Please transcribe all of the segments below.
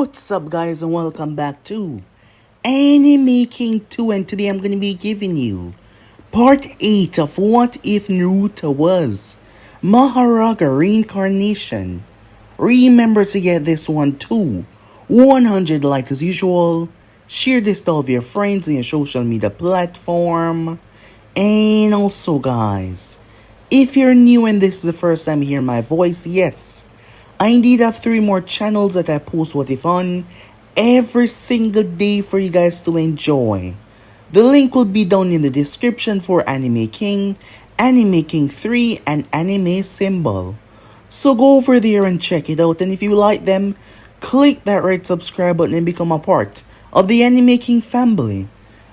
What's up guys and welcome back to Anime King 2, and today I'm going to be giving you part 8 of What If Naruto Was Mahoraga Reincarnation. Remember to get this one to 100 likes as usual. Share this to all of your friends in your social media platform. And also guys, if you're new and this is the first time you hear my voice, yes, I indeed have 3 more channels that I post What If on every single day for you guys to enjoy. The link will be down in the description for Anime King, Anime King 3, and Anime Symbol. So go over there and check it out, and if you like them, click that red subscribe button and become a part of the Anime King family.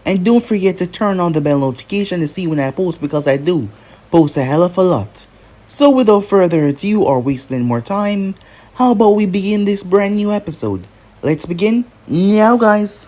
And don't forget to turn on the bell notification to see when I post, because I do post a hell of a lot. So without further ado or wasting more time, how about we begin this brand new episode? Let's begin now guys.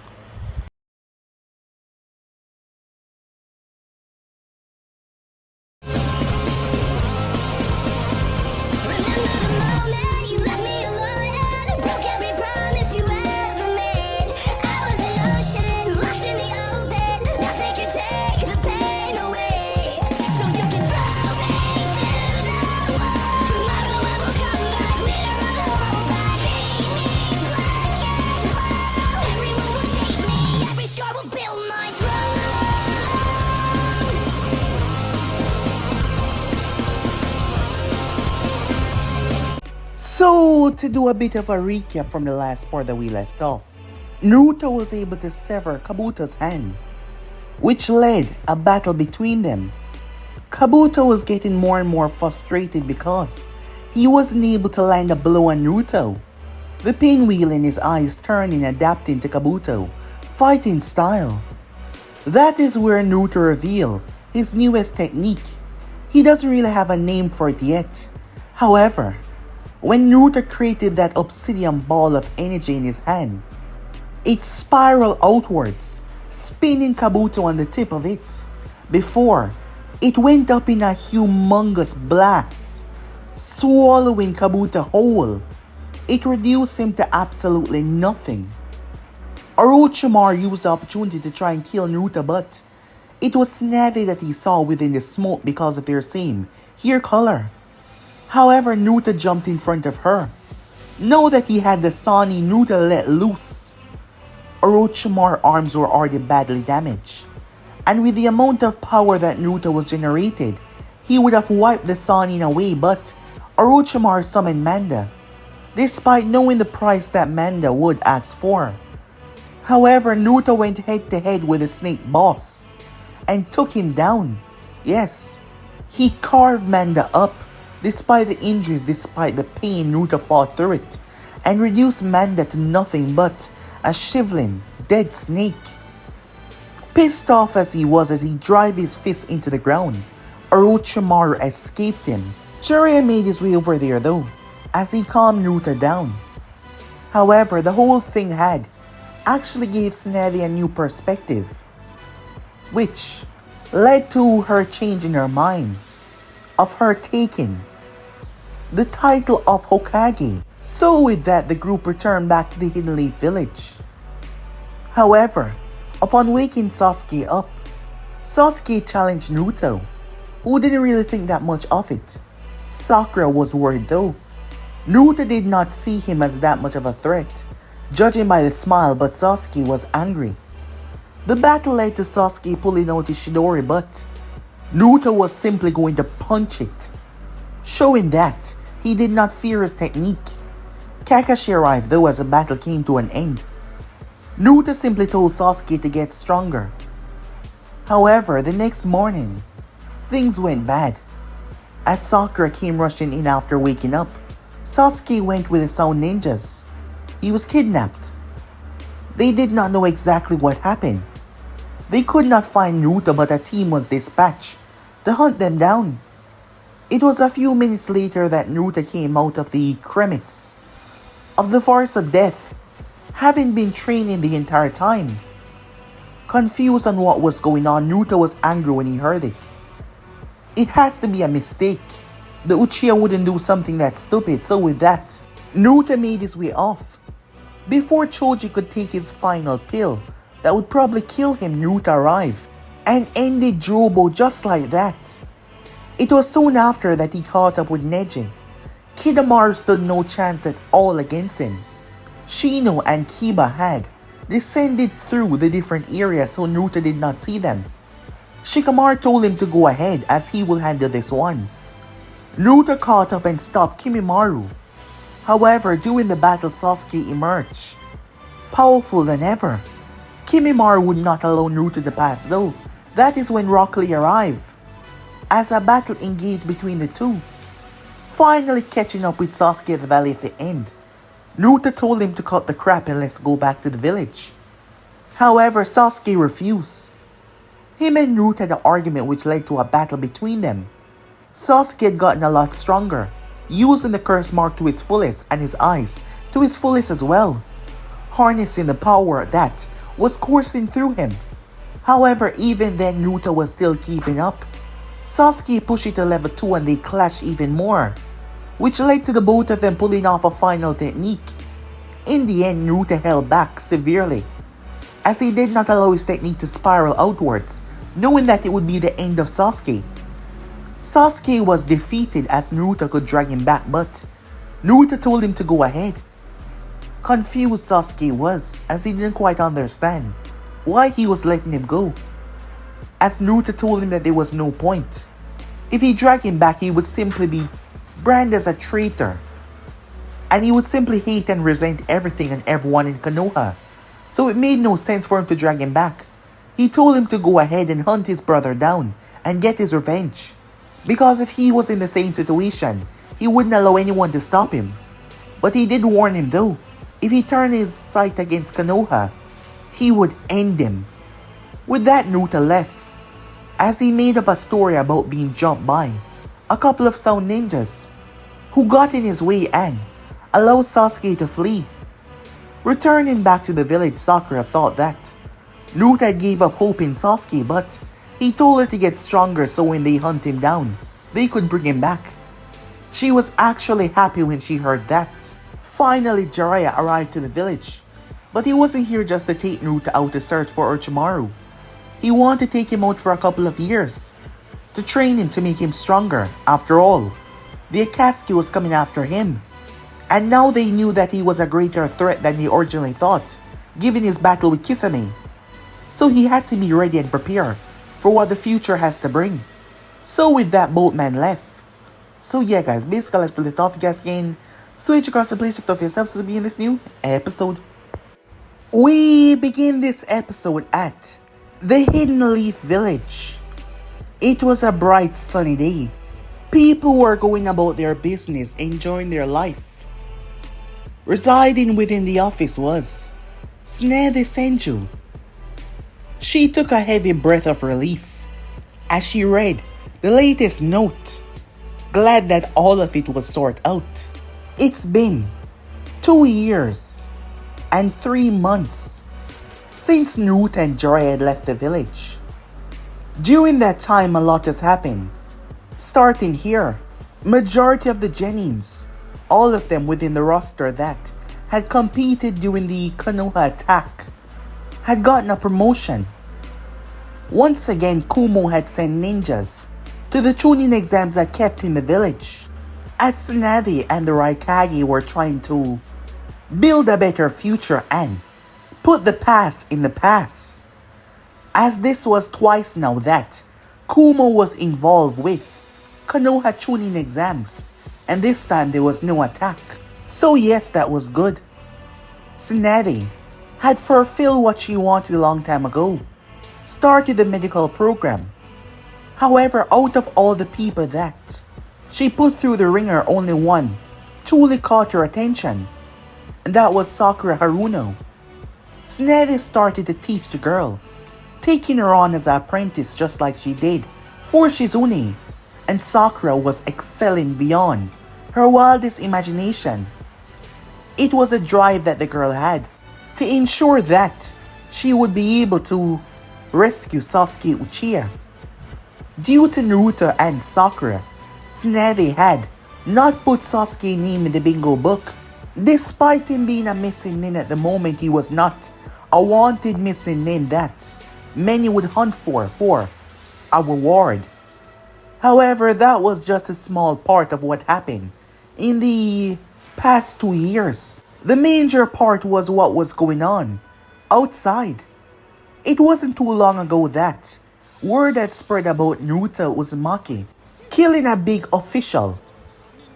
So, to do a bit of a recap from the last part that we left off, Naruto was able to sever Kabuto's hand, which led a battle between them. Kabuto was getting more and more frustrated because he wasn't able to land a blow on Naruto. The pinwheel in his eyes turned and adapting to Kabuto fighting style. That is where Naruto revealed his newest technique. He doesn't really have a name for it yet. However, when Naruto created that obsidian ball of energy in his hand, it spiraled outwards, spinning Kabuto on the tip of it, before it went up in a humongous blast, swallowing Kabuto whole. It reduced him to absolutely nothing. Orochimaru used the opportunity to try and kill Naruto, but it was Tsunade that he saw within the smoke because of their same hair color. However, Naruto jumped in front of her. Know that he had the Sani Naruto let loose. Orochimaru's arms were already badly damaged, and with the amount of power that Naruto was generated, he would have wiped the Sani away, but Orochimaru summoned Manda, despite knowing the price that Manda would ask for. However, Naruto went head to head with the snake boss and took him down. Yes, he carved Manda up. Despite the injuries, despite the pain, Naruto fought through it and reduced Manda to nothing but a shriveling, dead snake. Pissed off as he was as he drove his fist into the ground, Orochimaru escaped him. Jiraiya made his way over there though, as he calmed Naruto down. However, the whole thing had actually gave Tsunade a new perspective, which led to her changing her mind of her taking the title of Hokage. So with that, the group returned back to the Hidden Leaf village. However, upon waking Sasuke up, Sasuke challenged Naruto, who didn't really think that much of it. Sakura was worried though. Naruto did not see him as that much of a threat, judging by the smile, but Sasuke was angry. The battle led to Sasuke pulling out his Chidori, but Naruto was simply going to punch it, showing that he did not fear his technique. Kakashi arrived though as the battle came to an end. Naruto simply told Sasuke to get stronger. However, the next morning, things went bad. As Sakura came rushing in after waking up, Sasuke went with the Sound Ninjas. He was kidnapped. They did not know exactly what happened. They could not find Naruto, but a team was dispatched to hunt them down. It was a few minutes later that Naruto came out of the crevice of the Forest of Death, having been training the entire time. Confused on what was going on, Naruto was angry when he heard it. It has to be a mistake. The Uchiha wouldn't do something that stupid, so with that, Naruto made his way off. Before Choji could take his final pill that would probably kill him, Naruto arrived and ended Jobo just like that. It was soon after that he caught up with Neji. Kidomaru stood no chance at all against him. Shino and Kiba had descended through the different areas so Naruto did not see them. Shikamaru told him to go ahead as he will handle this one. Naruto caught up and stopped Kimimaro. However, during the battle Sasuke emerged, powerful than ever. Kimimaro would not allow Naruto to pass though. That is when Rock Lee arrived, as a battle engaged between the two. Finally catching up with Sasuke at the valley at the end, Naruto told him to cut the crap and let's go back to the village. However, Sasuke refused. Him and Naruto had an argument which led to a battle between them. Sasuke had gotten a lot stronger, using the curse mark to its fullest and his eyes to his fullest as well, harnessing the power that was coursing through him. However, even then Naruto was still keeping up. Sasuke pushed it to level 2 and they clashed even more, which led to the both of them pulling off a final technique. In the end, Naruto held back severely, as he did not allow his technique to spiral outwards, knowing that it would be the end of Sasuke. Sasuke was defeated as Naruto could drag him back, but Naruto told him to go ahead. Confused Sasuke was, as he didn't quite understand why he was letting him go, as Naruto told him that there was no point. If he dragged him back, he would simply be branded as a traitor, and he would simply hate and resent everything and everyone in Konoha, so it made no sense for him to drag him back. He told him to go ahead and hunt his brother down and get his revenge, because if he was in the same situation, he wouldn't allow anyone to stop him. But he did warn him though, if he turned his sight against Konoha, he would end him. With that, Naruto left, as he made up a story about being jumped by a couple of sound ninjas who got in his way and allowed Sasuke to flee. Returning back to the village, Sakura thought that Naruto gave up hope in Sasuke, but he told her to get stronger so when they hunt him down, they could bring him back. She was actually happy when she heard that. Finally, Jiraiya arrived to the village, but he wasn't here just to take Naruto out to search for Orochimaru. He wanted to take him out for a couple of years, to train him to make him stronger. After all, the Akatsuki was coming after him, and now they knew that he was a greater threat than they originally thought, given his battle with Kisame. So he had to be ready and prepare for what the future has to bring. So with that, both men left. So yeah guys, basically let's play the top guys again. Switch across the place of yourselves to be in this new episode. We begin this episode at the Hidden Leaf Village. It was a bright sunny day. People were going about their business, enjoying their life. Residing within the office was Tsunade Senju. She took a heavy breath of relief as she read the latest note, glad that all of it was sorted out. It's been 2 years and 3 months since Naruto and Jiraiya had left the village. During that time, a lot has happened. Starting here, majority of the Genins, all of them within the roster that had competed during the Konoha attack, had gotten a promotion. Once again, Kumo had sent ninjas to the Chunin exams that kept in the village, as Tsunade and the Raikage were trying to build a better future and put the past in the past. As this was twice now that Kumo was involved with Konoha Chunin exams, and this time there was no attack. So yes, that was good. Tsunade had fulfilled what she wanted a long time ago, started the medical program. However, out of all the people that she put through the ringer, only one truly caught her attention, and that was Sakura Haruno. Tsunade started to teach the girl, taking her on as an apprentice just like she did for Shizune, and Sakura was excelling beyond her wildest imagination. It was a drive that the girl had to ensure that she would be able to rescue Sasuke Uchiha. Due to Naruto and Sakura, Tsunade had not put Sasuke's name in the bingo book, Despite him being a missing nin at the moment, he was not a wanted missing nin that many would hunt for a reward. However, that was just a small part of what happened in the past 2 years. The major part was what was going on outside. It wasn't too long ago that word had spread about Naruto Uzumaki killing a big official.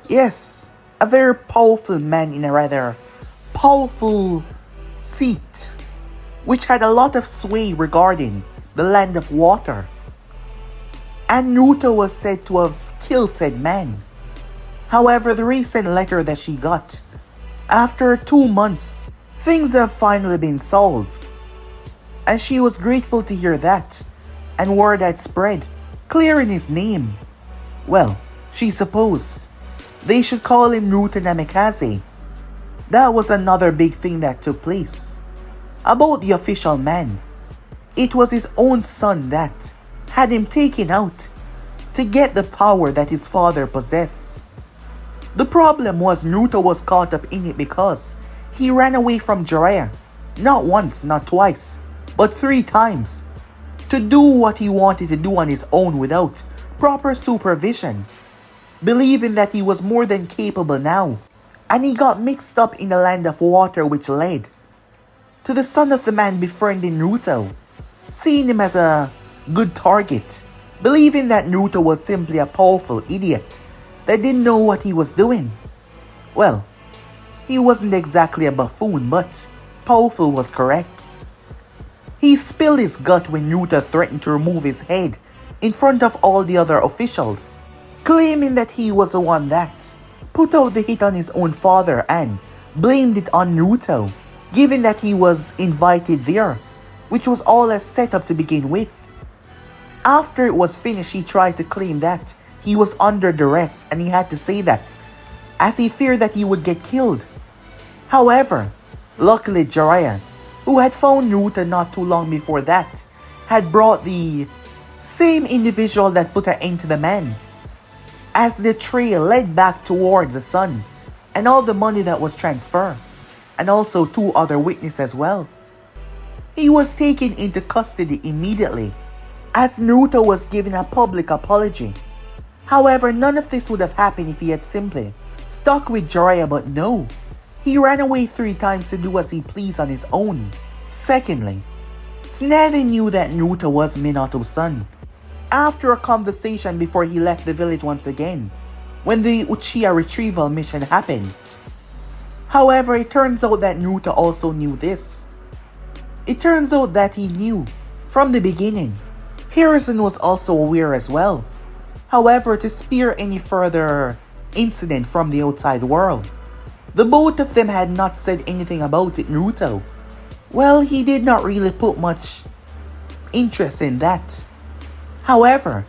Yes, a very powerful man in a rather powerful seat, which had a lot of sway regarding the land of water. And Naruto was said to have killed said man. However, the recent letter that she got, after 2 months, things have finally been solved. And she was grateful to hear that, and word had spread, clearing his name. Well, she supposed they should call him Naruto Namikaze. That was another big thing that took place. About the official man, it was his own son that had him taken out to get the power that his father possessed. The problem was Naruto was caught up in it because he ran away from Jiraiya, not once, not twice, but 3 times, to do what he wanted to do on his own without proper supervision, believing that he was more than capable now, and he got mixed up in the land of water, which led to the son of the man befriending Naruto, seeing him as a good target, believing that Naruto was simply a powerful idiot that didn't know what he was doing. Well, he wasn't exactly a buffoon, but powerful was correct. He spilled his gut when Naruto threatened to remove his head in front of all the other officials, claiming that he was the one that put out the hit on his own father and blamed it on Naruto, given that he was invited there, which was all a setup to begin with. After it was finished, he tried to claim that he was under duress and he had to say that, as he feared that he would get killed. However, luckily Jiraiya, who had found Naruto not too long before that, had brought the same individual that put an end to the man, as the trail led back towards the sun and all the money that was transferred, and also 2 other witnesses as well. He was taken into custody immediately, as Naruto was given a public apology. However, none of this would have happened if he had simply stuck with Jiraiya, but no. He ran away 3 times to do as he pleased on his own. Secondly, Tsunade knew that Naruto was Minato's son. After a conversation before he left the village once again, when the Uchiha retrieval mission happened. However, it turns out that Naruto also knew this. It turns out that he knew from the beginning. Hiruzen was also aware as well. However, to spare any further incident from the outside world, the both of them had not said anything about it. Naruto, well, he did not really put much interest in that. However,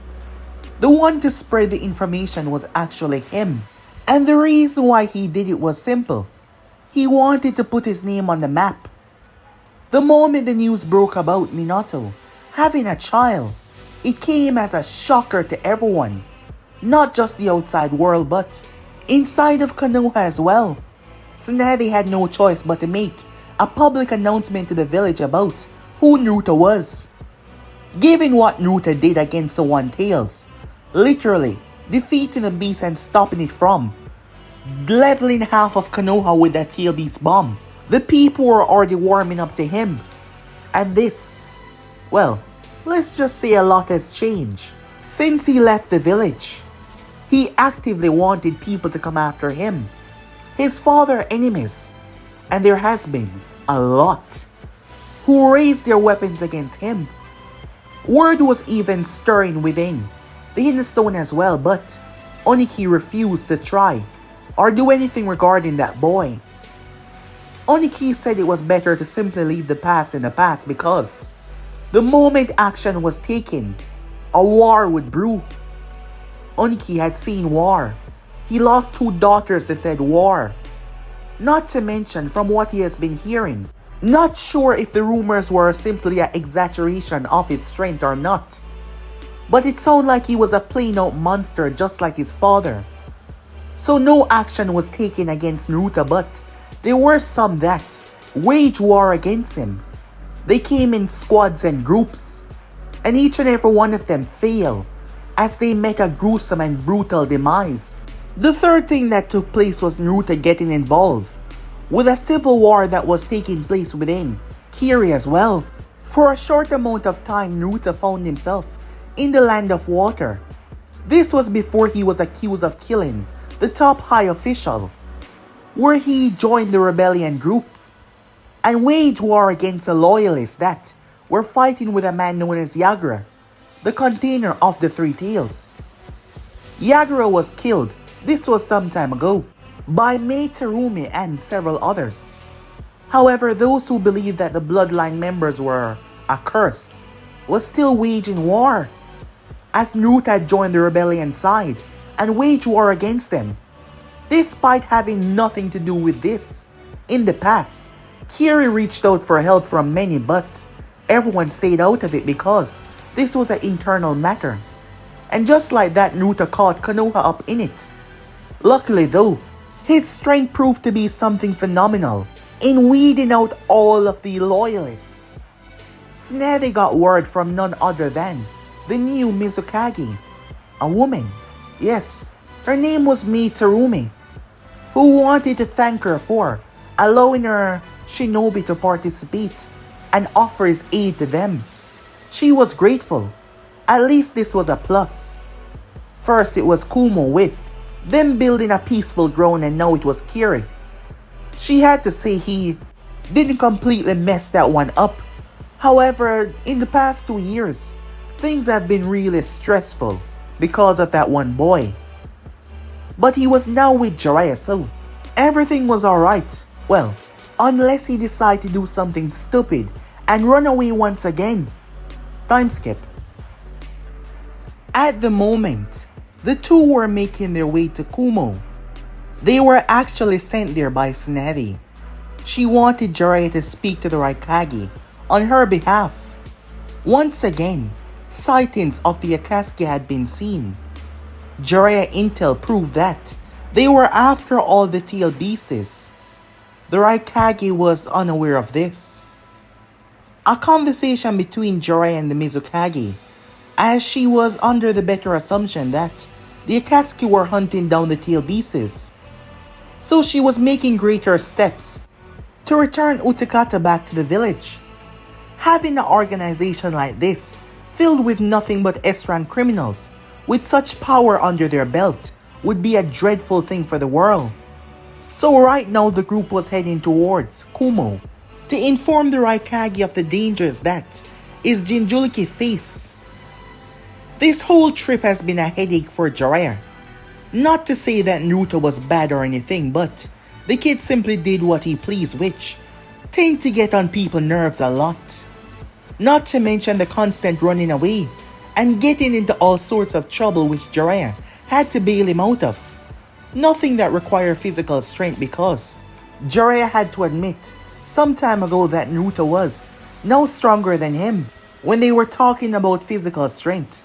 the one to spread the information was actually him. And the reason why he did it was simple. He wanted to put his name on the map. The moment the news broke about Minato having a child, it came as a shocker to everyone. Not just the outside world, but inside of Konoha as well. Tsunade had no choice but to make a public announcement to the village about who Naruto was. Given what Naruto did against the One Tails, literally defeating the beast and stopping it from leveling half of Konoha with that tail beast bomb, the people were already warming up to him. And this, well, let's just say a lot has changed. Since he left the village, he actively wanted people to come after him, his father enemies, and there has been a lot who raised their weapons against him. Word was even stirring within the Hidden Stone as well, but Oniki refused to try or do anything regarding that boy. Oniki said it was better to simply leave the past in the past because the moment action was taken, a war would brew. Oniki had seen war. He lost 2 daughters to said war. Not to mention from what he has been hearing. Not sure if the rumors were simply an exaggeration of his strength or not, but it sounded like he was a plain out monster just like his father. So no action was taken against Naruto, but There were some that waged war against him. They came in squads and groups, and each and every one of them failed as they met a gruesome and brutal demise. The third thing that took place was Naruto getting involved with a civil war that was taking place within Kiri as well. For a short amount of time, Naruto found himself in the land of water. This was before he was accused of killing the top high official, where he joined the rebellion group and waged war against the loyalists that were fighting with a man known as Yagura, the container of the three tails. Yagura was killed, this was some time ago, by Mei Terumi and several others. However, those who believed that the bloodline members were a curse was still waging war, as Naruto had joined the rebellion side and waged war against them. Despite having nothing to do with this, in the past, Kiri reached out for help from many, but everyone stayed out of it because this was an internal matter. And just like that, Naruto caught Konoha up in it. Luckily though, his strength proved to be something phenomenal in weeding out all of the loyalists. Tsunade got word from none other than the new Mizukage, a woman. Yes, her name was Mei Terumi, who wanted to thank her for allowing her shinobi to participate and offer his aid to them. She was grateful. At least this was a plus. First it was Kumo with them building a peaceful ground, and now it was Kiri. She had to say he didn't completely mess that one up. However, in the past 2 years, things have been really stressful because of that one boy. But he was now with Jiraiya, so everything was alright. Well, unless he decided to do something stupid and run away once again. Time skip. At the moment, the two were making their way to Kumo. They were actually sent there by Tsunade. She wanted Jiraiya to speak to the Raikage on her behalf. Once again, sightings of the Akatsuki had been seen. Jiraiya intel proved that they were after all the tail beasts. The Raikage was unaware of this. A conversation between Jiraiya and the Mizukage, as she was under the better assumption that the Akatsuki were hunting down the tail beasts. So she was making greater steps to return Utakata back to the village. Having an organization like this, filled with nothing but S-rank criminals, with such power under their belt, would be a dreadful thing for the world. So right now the group was heading towards Kumo to inform the Raikage of the dangers that is Jinchuriki face. This whole trip has been a headache for Jiraiya. Not to say that Naruto was bad or anything, but the kid simply did what he pleased, which tend to get on people's nerves a lot. Not to mention the constant running away and getting into all sorts of trouble which Jiraiya had to bail him out of. Nothing that required physical strength, because Jiraiya had to admit some time ago that Naruto was now stronger than him when they were talking about physical strength.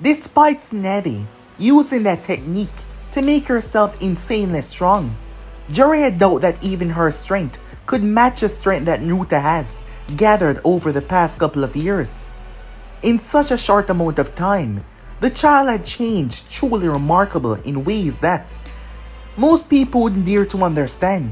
Despite Tsunade using that technique to make herself insanely strong, Jiraiya doubted that even her strength could match the strength that Naruto has gathered over the past couple of years. In such a short amount of time, the child had changed truly remarkable in ways that most people wouldn't dare to understand.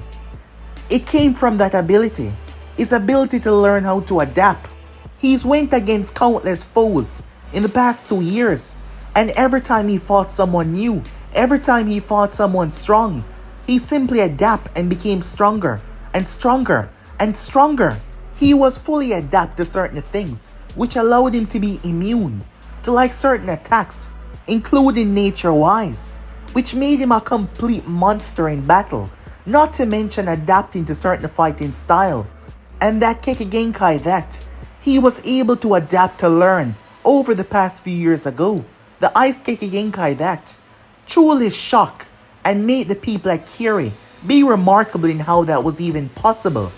It came from that ability, his ability to learn how to adapt. He's went against countless foes in the past 2 years, and every time he fought someone new, every time he fought someone strong, he simply adapted and became stronger and stronger and stronger. He was fully adapted to certain things, which allowed him to be immune to like certain attacks, including nature-wise, which made him a complete monster in battle, not to mention adapting to certain fighting style. And that Kekigenkai that he was able to adapt to learn over the past few years ago, the Ice Kekigenkai that truly shocked and made the people at Kiri be remarkable in how that was even possible.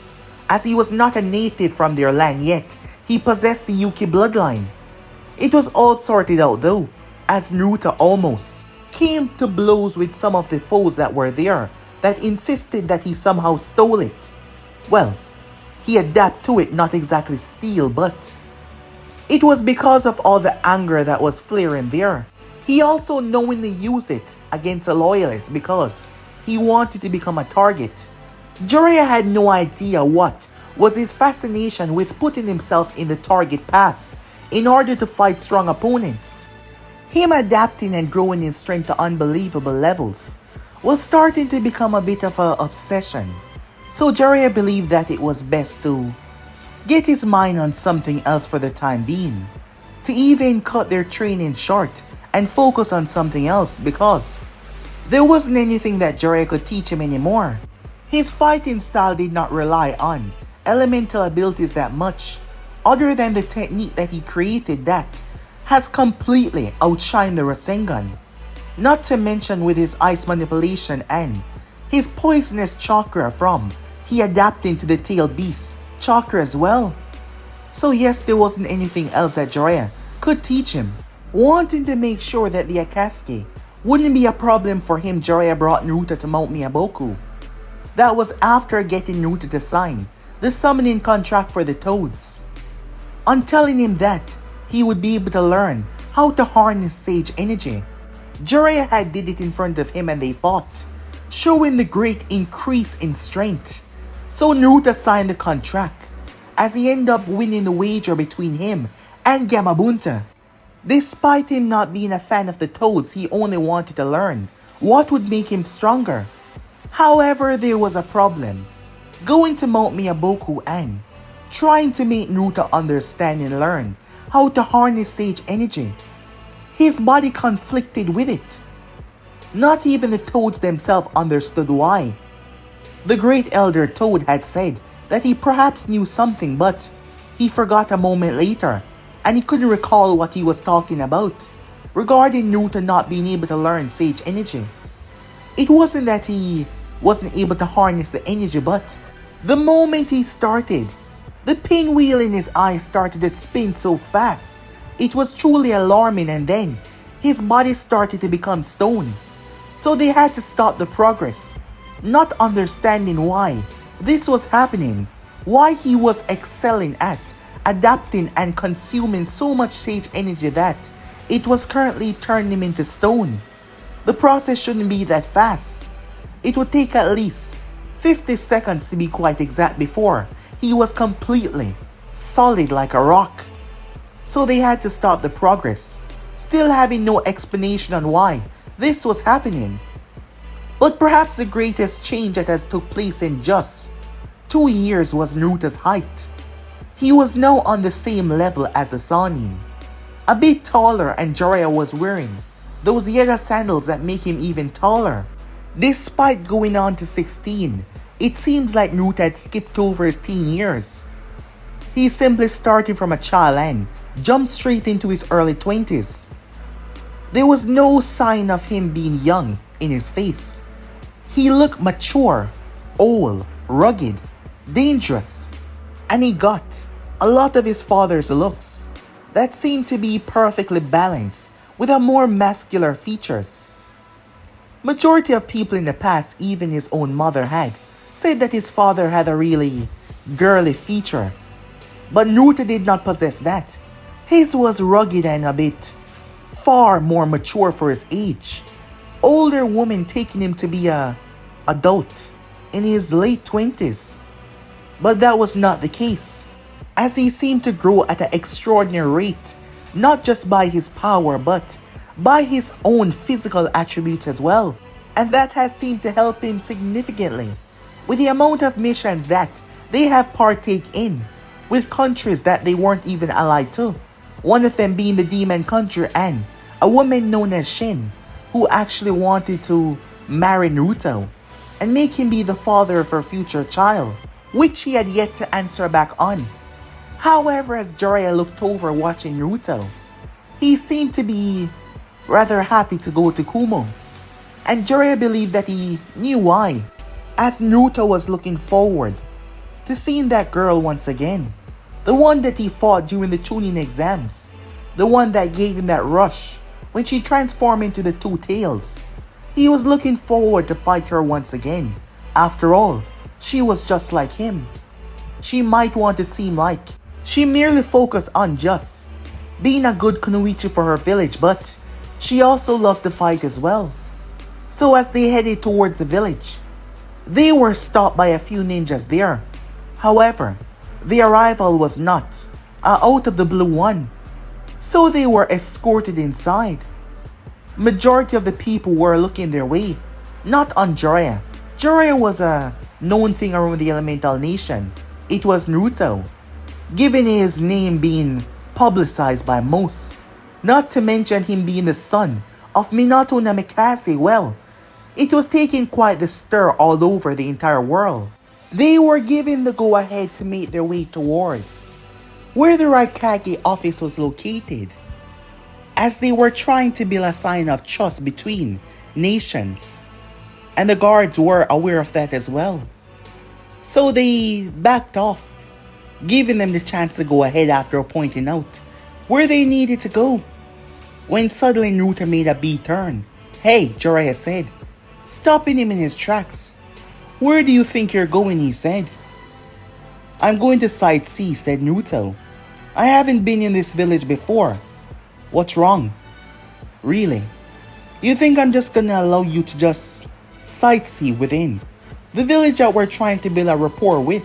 As he was not a native from their land yet, he possessed the Yuki bloodline. It was all sorted out though, as Naruto almost came to blows with some of the foes that were there that insisted that he somehow stole it. Well, he adapted to it, not exactly steal, but it was because of all the anger that was flaring there. He also knowingly used it against a loyalist because he wanted to become a target. Jiraiya had no idea what was his fascination with putting himself in the target path in order to fight strong opponents. Him adapting and growing in strength to unbelievable levels was starting to become a bit of an obsession. So Jiraiya believed that it was best to get his mind on something else for the time being, to even cut their training short and focus on something else because there wasn't anything that Jiraiya could teach him anymore. His fighting style did not rely on elemental abilities that much, other than the technique that he created that has completely outshined the Rasengan. Not to mention with his ice manipulation and his poisonous chakra from he adapting to the tail beast chakra as well. So yes, there wasn't anything else that Jiraiya could teach him. Wanting to make sure that the Akatsuki wouldn't be a problem for him, Jiraiya brought Naruto to Mount Miyaboku. That was after getting Naruto to sign the summoning contract for the Toads. On telling him that he would be able to learn how to harness sage energy, Jiraiya had did it in front of him and they fought, showing the great increase in strength. So Naruto signed the contract, as he ended up winning the wager between him and Gamabunta. Despite him not being a fan of the Toads, he only wanted to learn what would make him stronger. However, there was a problem. Going to Mount Miyaboku and trying to make Naruto understand and learn how to harness sage energy. His body conflicted with it. Not even the Toads themselves understood why. The great elder Toad had said that he perhaps knew something, but he forgot a moment later and he couldn't recall what he was talking about regarding Naruto not being able to learn sage energy. It wasn't that he wasn't able to harness the energy, but the moment he started, the pinwheel in his eyes started to spin so fast. It was truly alarming, and then his body started to become stone. So they had to stop the progress, not understanding why this was happening, why he was excelling at adapting and consuming so much sage energy that it was currently turning him into stone. The process shouldn't be that fast. It would take at least 50 seconds to be quite exact before he was completely solid like a rock. So they had to stop the progress, still having no explanation on why this was happening. But perhaps the greatest change that has took place in just 2 years was Naruto's height. He was now on the same level as the Sannin, a bit taller, and Jiraiya was wearing those Yeda sandals that make him even taller. Despite going on to 16, it seems like Naruto had skipped over his teen years. He simply started from a child and jumped straight into his early 20s. There was no sign of him being young in his face. He looked mature, old, rugged, dangerous, and he got a lot of his father's looks that seemed to be perfectly balanced with a more muscular features. Majority of people in the past, even his own mother, had said that his father had a really girly feature, but Naruto did not possess that. His was rugged and a bit far more mature for his age. Older women taking him to be a adult in his late 20s. But that was not the case, as he seemed to grow at an extraordinary rate, not just by his power but by his own physical attributes as well. And that has seemed to help him significantly with the amount of missions that they have partake in with countries that they weren't even allied to. One of them being the demon country and a woman known as Shin, who actually wanted to marry Naruto and make him be the father of her future child, which he had yet to answer back on. However, as Jiraiya looked over watching Naruto, he seemed to be rather happy to go to Kumo, and Jiraiya believed that he knew why, as Naruto was looking forward to seeing that girl once again, the one that he fought during the tuning exams, the one that gave him that rush when she transformed into the two tails. He was looking forward to fight her once again. After all, she was just like him. She might want to seem like she merely focused on just being a good kunoichi for her village, but she also loved to fight as well. So as they headed towards the village, they were stopped by a few ninjas there. However, the arrival was not out of the blue one, so they were escorted inside. Majority of the people were looking their way, not on Jiraiya. Jiraiya was a known thing around the Elemental Nation. It was Naruto, given his name being publicized by most, not to mention him being the son of Minato Namikaze. Well, it was taking quite the stir all over the entire world. They were given the go-ahead to make their way towards where the Raikage office was located, as they were trying to build a sign of trust between nations, and the guards were aware of that as well. So they backed off, giving them the chance to go ahead after pointing out where they needed to go. When suddenly Naruto made a B-turn. "Hey," Jiraiya said, stopping him in his tracks. "Where do you think you're going?" he said. "I'm going to Side C," said Naruto. "I haven't been in this village before." "What's wrong?" "Really? You think I'm just gonna allow you to just sightsee within the village that we're trying to build a rapport with?"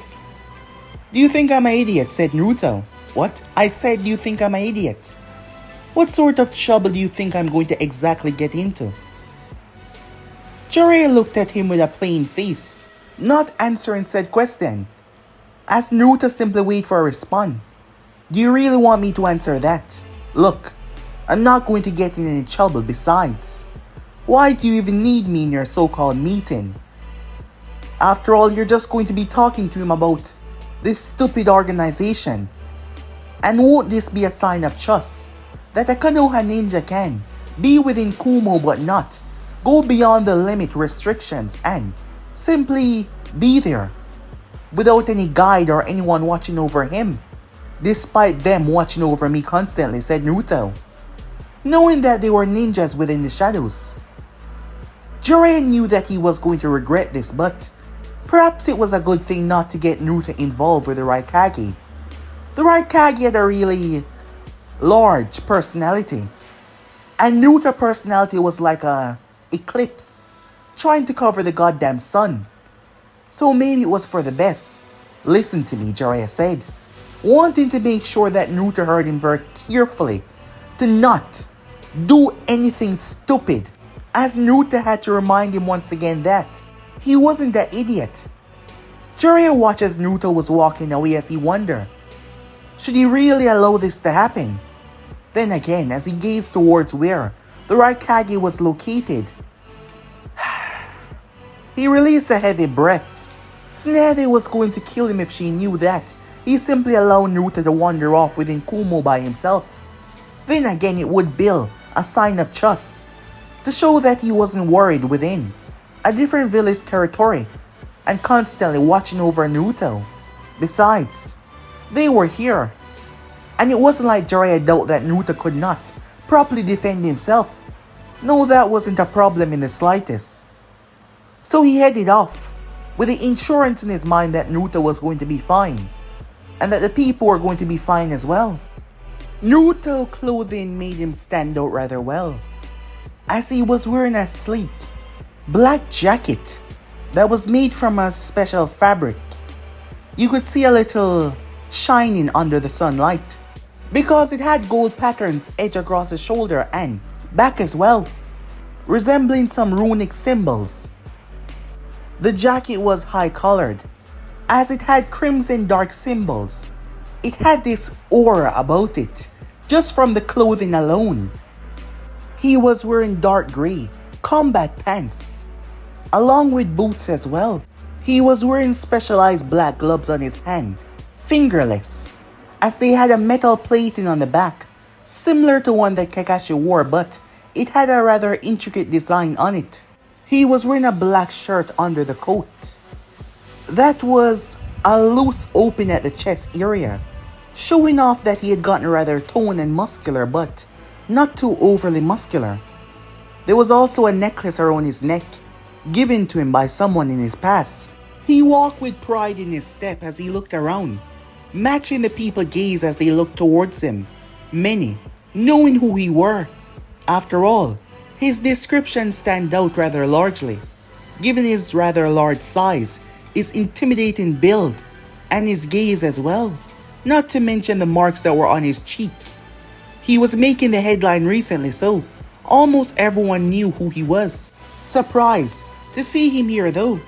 "Do you think I'm an idiot?" said Naruto. "What?" "I said, do you think I'm an idiot? What sort of trouble do you think I'm going to exactly get into?" Jiraiya looked at him with a plain face, not answering said question, as Naruto simply waited for a response. "Do you really want me to answer that? Look, I'm not going to get in any trouble. Besides, why do you even need me in your so-called meeting? After all, you're just going to be talking to him about this stupid organization. And won't this be a sign of trust that a Konoha ninja can be within Kumo but not go beyond the limit restrictions and simply be there without any guide or anyone watching over him, despite them watching over me constantly," said Naruto, knowing that they were ninjas within the shadows. Jiraiya knew that he was going to regret this, but perhaps it was a good thing not to get Naruto involved with the Raikage. The Raikage had a really large personality, and Naruto's personality was like a eclipse trying to cover the goddamn sun. So maybe it was for the best. "Listen to me," Jiraiya said, wanting to make sure that Naruto heard him very carefully, to not do anything stupid, as Naruto had to remind him once again that he wasn't that idiot. Jiraiya watched as Naruto was walking away as he wondered, should he really allow this to happen? Then again, as he gazed towards where the Raikage was located, he released a heavy breath. Tsunade was going to kill him if she knew that he simply allowed Naruto to wander off within Kumo by himself. Then again, it would build a sign of trust to show that he wasn't worried within a different village territory and constantly watching over Naruto. Besides, they were here, and it wasn't like Jiraiya doubted that Naruto could not properly defend himself. No, that wasn't a problem in the slightest. So he headed off with the insurance in his mind that Naruto was going to be fine, and that the people were going to be fine as well. Naruto's clothing made him stand out rather well, as he was wearing a sleek black jacket that was made from a special fabric. You could see a little shining under the sunlight, because it had gold patterns edged across the shoulder and back as well, resembling some runic symbols. The jacket was high-colored, as it had crimson dark symbols. It had this aura about it, just from the clothing alone. He was wearing dark grey combat pants, along with boots as well. He was wearing specialized black gloves on his hand, fingerless, as they had a metal plating on the back, similar to one that Kakashi wore, but it had a rather intricate design on it. He was wearing a black shirt under the coat that was a loose open at the chest area, showing off that he had gotten rather toned and muscular, but not too overly muscular. There was also a necklace around his neck, given to him by someone in his past. He walked with pride in his step as he looked around, matching the people's gaze as they looked towards him, many knowing who he were. After all, his description stand out rather largely, given his rather large size, his intimidating build, and his gaze as well, not to mention the marks that were on his cheek. He was making the headline recently, so almost everyone knew who he was. Surprised to see him here though,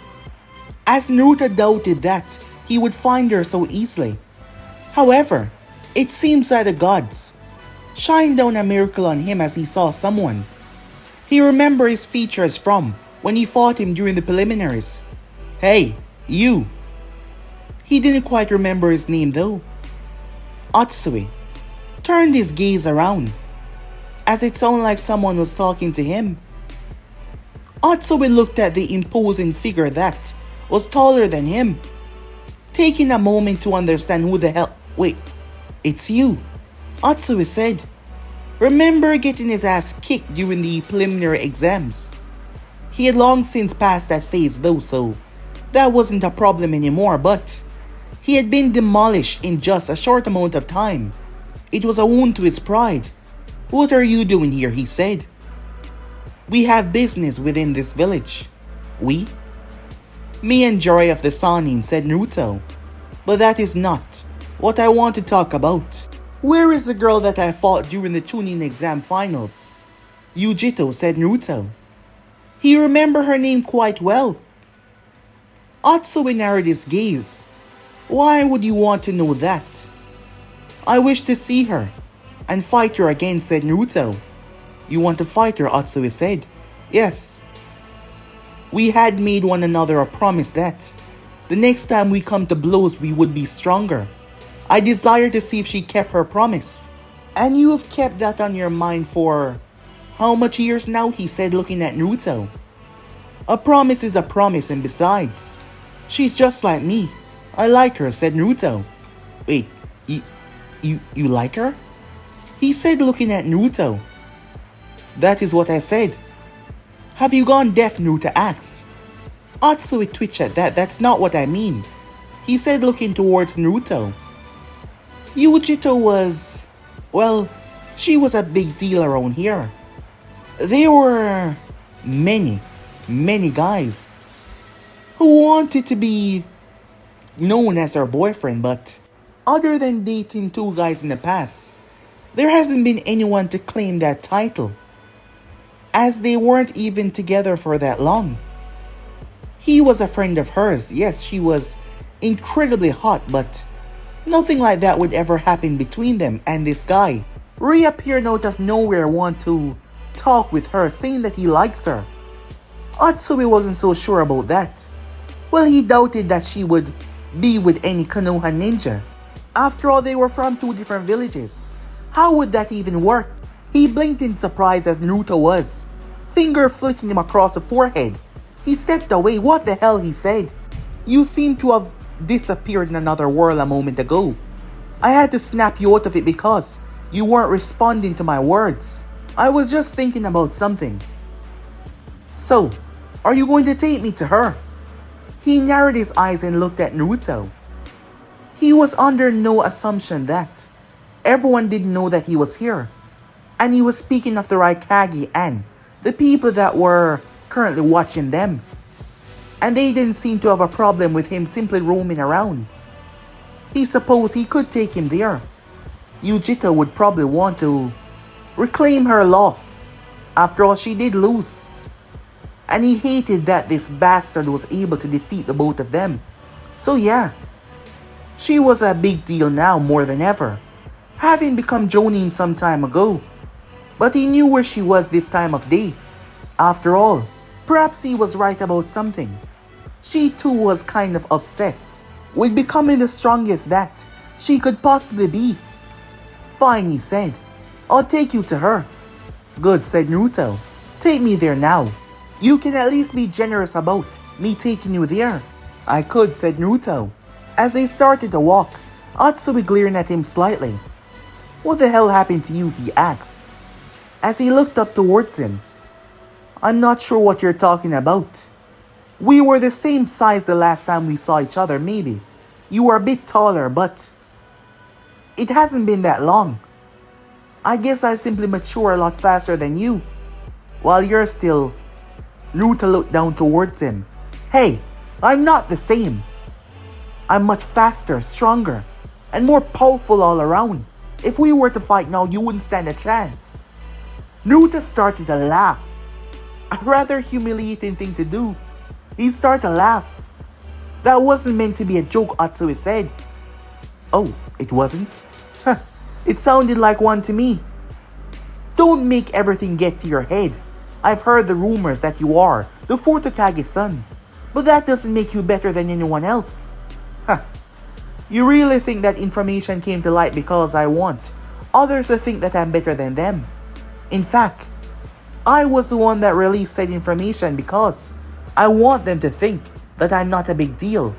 as Naruto doubted that he would find her so easily. However, it seems like the gods shined down a miracle on him as he saw someone. He remembered his features from when he fought him during the preliminaries. Hey, you. He didn't quite remember his name though. Atsui turned his gaze around, as it sounded like someone was talking to him. Atsui looked at the imposing figure that was taller than him, taking a moment to understand who the hell— Wait, it's you, Atsui said. Remember getting his ass kicked during the preliminary exams? He had long since passed that phase though, so that wasn't a problem anymore, but he had been demolished in just a short amount of time. It was a wound to his pride. What are you doing here? He said. We have business within this village. We? Me and Joy of the Sanin, said Naruto. But that is not what I want to talk about. Where is the girl that I fought during the Chunin exam finals? Yugito, said Naruto. He remembered her name quite well. Atsui narrowed his gaze. Why would you want to know that? I wish to see her and fight her again, said Naruto. You want to fight her? Atsui said. Yes. We had made one another a promise that the next time we come to blows we would be stronger. I desire to see if she kept her promise. And you have kept that on your mind for how much years now? He said, looking at Naruto. A promise is a promise, and besides, she's just like me. I like her, said Naruto. Wait, you like her? He said, looking at Naruto. That is what I said. Have you gone deaf? Naruto asked. Atsui twitched at that. That's not what I mean, he said, looking towards Naruto. Yugito was, well, she was a big deal around here. There were many guys who wanted to be known as her boyfriend, but other than dating two guys in the past, there hasn't been anyone to claim that title, as they weren't even together for that long. He was a friend of hers. Yes, she was incredibly hot, but nothing like that would ever happen between them, and this guy reappeared out of nowhere, want to talk with her, saying that he likes her. Atsui wasn't so sure about that. Well, he doubted that she would be with any Konoha ninja. After all, they were from two different villages. How would that even work? He blinked in surprise as Naruto was, finger flicking him across the forehead. He stepped away. What the hell? He said. You seem to have disappeared in another world a moment ago. I had to snap you out of it because you weren't responding to my words. I was just thinking about something. So, are you going to take me to her? He narrowed his eyes and looked at Naruto. He was under no assumption that everyone didn't know that he was here. And he was speaking of the Raikage and the people that were currently watching them. And they didn't seem to have a problem with him simply roaming around. He supposed he could take him there. Yugito would probably want to reclaim her loss. After all, she did lose. And he hated that this bastard was able to defeat the both of them. So yeah, she was a big deal now more than ever, having become Jonin some time ago. But he knew where she was this time of day. After all, perhaps he was right about something. She too was kind of obsessed with becoming the strongest that she could possibly be. Fine, he said. I'll take you to her. Good, said Naruto. Take me there now. You can at least be generous about me taking you there. I could, said Naruto. As they started to walk, Atsui glaring at him slightly. What the hell happened to you? He asked, as he looked up towards him. I'm not sure what you're talking about. We were the same size the last time we saw each other, maybe. You were a bit taller, but it hasn't been that long. I guess I simply mature a lot faster than you. While you're still... Naruto looked down towards him. Hey, I'm not the same. I'm much faster, stronger, and more powerful all around. If we were to fight now, you wouldn't stand a chance. Naruto started to laugh. A rather humiliating thing to do. He started to laugh. That wasn't meant to be a joke, Atsui said. Oh, it wasn't? Huh, it sounded like one to me. Don't make everything get to your head. I've heard the rumors that you are the fourth Hokage's son, but that doesn't make you better than anyone else. Huh. You really think that information came to light because I want others to think that I'm better than them? In fact, I was the one that released said information because I want them to think that I'm not a big deal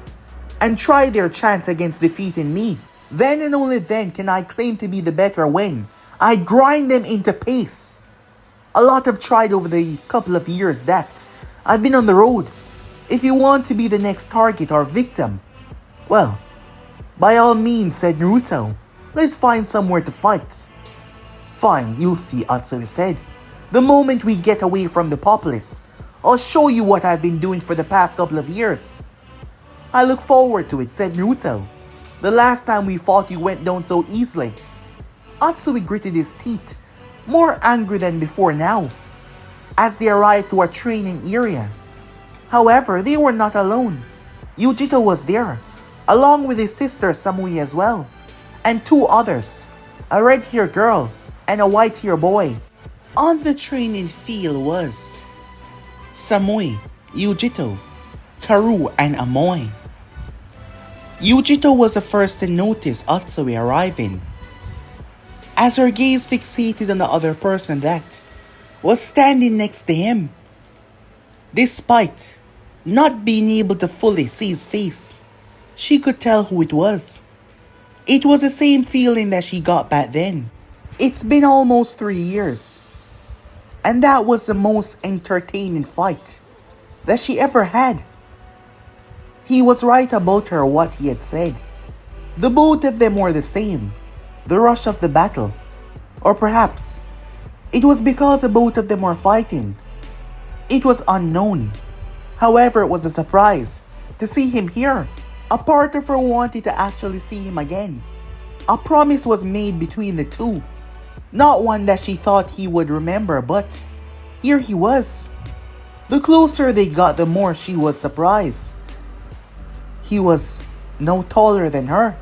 and try their chance against defeating me. Then and only then can I claim to be the better when I grind them into pace. A lot have tried over the couple of years that I've been on the road. If you want to be the next target or victim, well, by all means, said Naruto. Let's find somewhere to fight. Fine, you'll see, Atsui said. The moment we get away from the populace, I'll show you what I've been doing for the past couple of years. I look forward to it, said Naruto. The last time we fought you went down so easily. Atsui gritted his teeth, more angry than before now, as they arrived to a training area. However, they were not alone. Yugito was there, along with his sister Samui as well, and two others, a red-haired girl and a white-haired boy. On the training field was Samui, Yugito, Karu, and Amoy. Yugito was the first to notice Atsui arriving, as her gaze fixated on the other person that was standing next to him. Despite not being able to fully see his face, she could tell who it was. It was the same feeling that she got back then. It's been almost 3 years, and that was the most entertaining fight that she ever had. He was right about her what he had said. The both of them were the same. The rush of the battle. Or perhaps it was because the both of them were fighting. It was unknown. However, it was a surprise to see him here. A part of her wanted to actually see him again. A promise was made between the two. Not one that she thought he would remember, but here he was. The closer they got, the more she was surprised. He was no taller than her.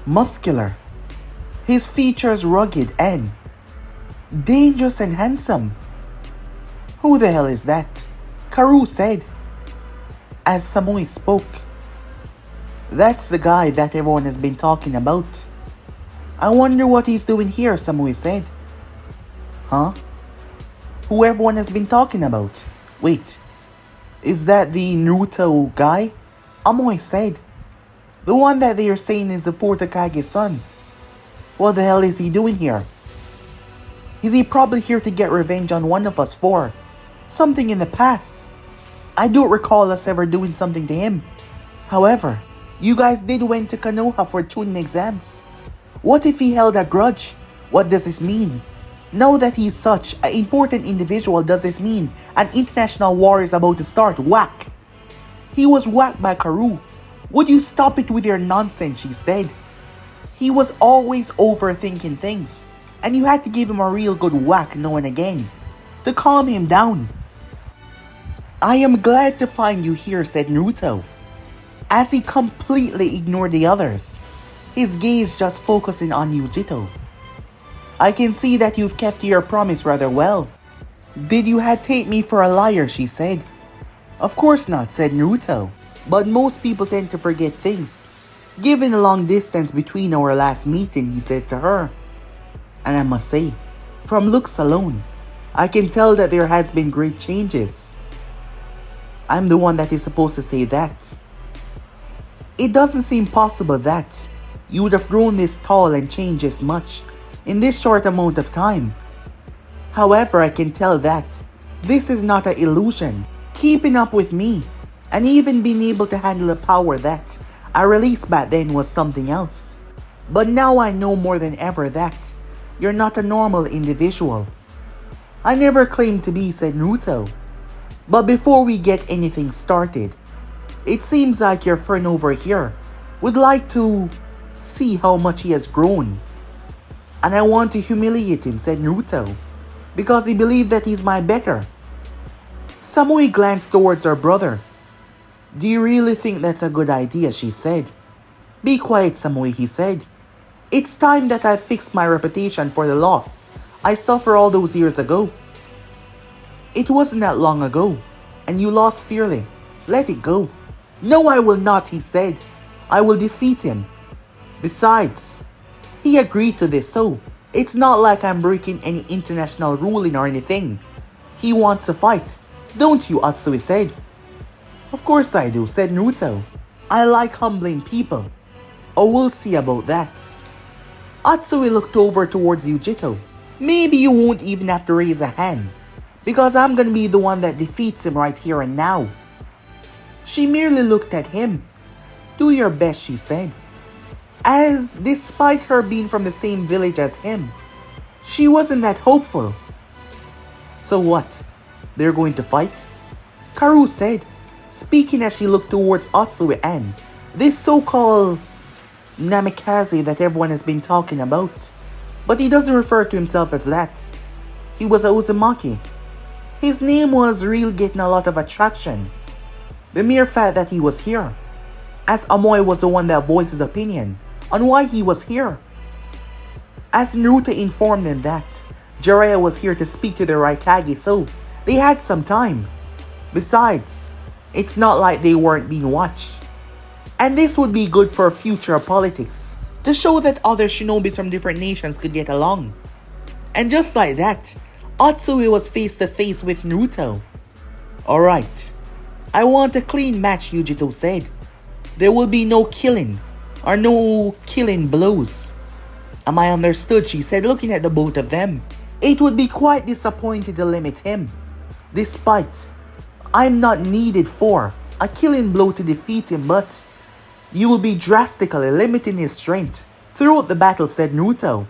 Muscular. His features rugged and dangerous and handsome. Who the hell is that? Karu said, as Samui spoke. That's the guy that everyone has been talking about. I wonder what he's doing here, Samui said. Huh? Who everyone has been talking about? Wait, is that the Naruto guy? Amoy said. The one that they are saying is the fourth Hokage's son. What the hell is he doing here? Is he probably here to get revenge on one of us for something in the past? I don't recall us ever doing something to him. However, you guys did went to Konoha for tuning exams. What if he held a grudge? What does this mean? Now that he's such an important individual, does this mean an international war is about to start? Whack! He was whacked by Karu. Would you stop it with your nonsense, she said. He was always overthinking things, and you had to give him a real good whack now and again to calm him down. I am glad to find you here, said Naruto, as he completely ignored the others, his gaze just focusing on Yugito. I can see that you've kept to your promise rather well. Did you take me for a liar, she said. Of course not, said Naruto, but most people tend to forget things. Given the long distance between our last meeting, he said to her. And I must say, from looks alone, I can tell that there has been great changes. I'm the one that is supposed to say that. It doesn't seem possible that you would have grown this tall and changed this much in this short amount of time. However, I can tell that This is not an illusion. Keeping up with me, and even being able to handle a power that I released back then was something else. But now I know more than ever that you're not a normal individual. I never claimed to be, said Naruto. But before we get anything started, it seems like your friend over here would like to see how much he has grown. And I want to humiliate him, said Naruto, because he believed that he's my better. Samui glanced towards her brother. Do you really think that's a good idea, she said. Be quiet, Samui, he said. It's time that I fixed my reputation for the loss I suffered all those years ago. It wasn't that long ago, and you lost fairly. Let it go. No, I will not, he said. I will defeat him. Besides, he agreed to this, so it's not like I'm breaking any international ruling or anything. He wants to fight, don't you, Atsui said. Of course I do, said Naruto. I like humbling people. Oh, we'll see about that. Atsui looked over towards Yugito. Maybe you won't even have to raise a hand, because I'm gonna be the one that defeats him right here and now. She merely looked at him. Do your best, she said. As despite her being from the same village as him, she wasn't that hopeful. So what? They're going to fight? Karu said, speaking as she looked towards Atsui and this so-called Namikaze that everyone has been talking about. But he doesn't refer to himself as that. He was a Uzumaki. His name was really getting a lot of attraction. The mere fact that he was here, as Amoy was the one that voiced his opinion on why he was here. As Naruto informed them that Jiraiya was here to speak to the Raikage, so they had some time. Besides, it's not like they weren't being watched. And this would be good for future politics, to show that other shinobis from different nations could get along. And just like that, Atsui was face to face with Naruto. Alright, I want a clean match, Yugito said. There will be no killing, or no killing blows. Am I understood, she said, looking at the both of them. It would be quite disappointing to limit him. Despite, I'm not needed for a killing blow to defeat him, but you will be drastically limiting his strength throughout the battle, said Naruto.